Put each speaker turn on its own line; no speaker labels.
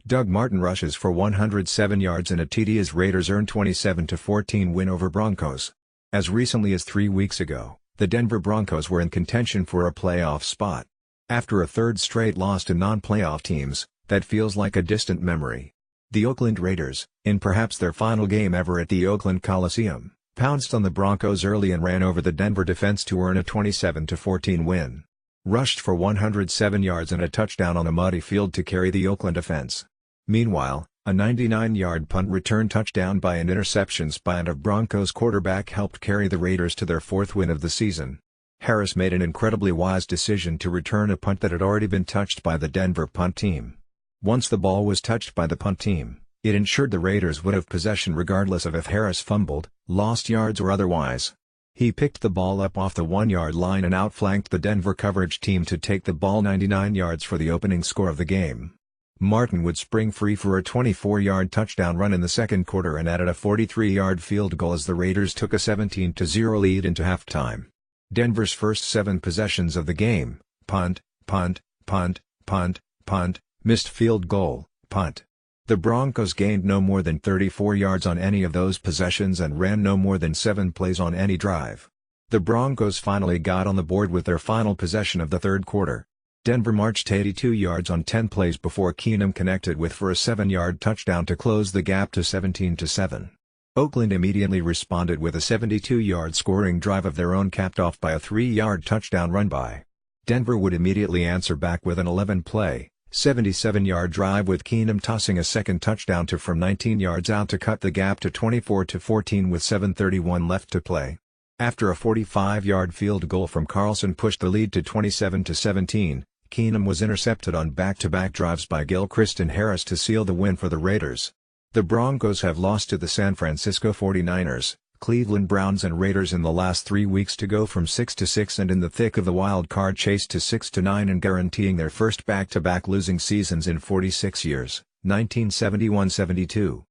Doug Martin rushes for 107 yards and a TD as Raiders earn 27-14 win over Broncos. As recently as 3 weeks ago, the Denver Broncos were in contention for a playoff spot. After a third straight loss to non-playoff teams, that feels like a distant memory. The Oakland Raiders, in perhaps their final game ever at the Oakland Coliseum, pounced on the Broncos early and ran over the Denver defense to earn a 27-14 win. Rushed for 107 yards and a touchdown on a muddy field to carry the Oakland offense. Meanwhile, a 99-yard punt return touchdown by an interception spy of Broncos quarterback helped carry the Raiders to their fourth win of the season. Harris made an incredibly wise decision to return a punt that had already been touched by the Denver punt team. Once the ball was touched by the punt team, it ensured the Raiders would have possession regardless of if Harris fumbled, lost yards or otherwise. He picked the ball up off the 1-yard line and outflanked the Denver coverage team to take the ball 99 yards for the opening score of the game. Martin would spring free for a 24-yard touchdown run in the second quarter and added a 43-yard field goal as the Raiders took a 17-0 lead into halftime. Denver's first 7 possessions of the game: punt, punt, punt, punt, punt, missed field goal, punt. The Broncos gained no more than 34 yards on any of those possessions and ran no more than 7 plays on any drive. The Broncos finally got on the board with their final possession of the third quarter. Denver marched 82 yards on 10 plays before Keenum connected for a 7-yard touchdown to close the gap to 17-7. Oakland immediately responded with a 72-yard scoring drive of their own capped off by a 3-yard touchdown run by. Denver would immediately answer back with an 11-play, 77-yard drive with Keenum tossing a second touchdown from 19 yards out to cut the gap to 24-14 with 7:31 left to play. After a 45-yard field goal from Carlson pushed the lead to 27-17, Keenum was intercepted on back-to-back drives by Gilchrist and Harris to seal the win for the Raiders. The Broncos have lost to the San Francisco 49ers, Cleveland Browns and Raiders in the last 3 weeks to go from 6-6 and in the thick of the wild card chase to 6-9 and guaranteeing their first back-to-back losing seasons in 46 years, 1971-72.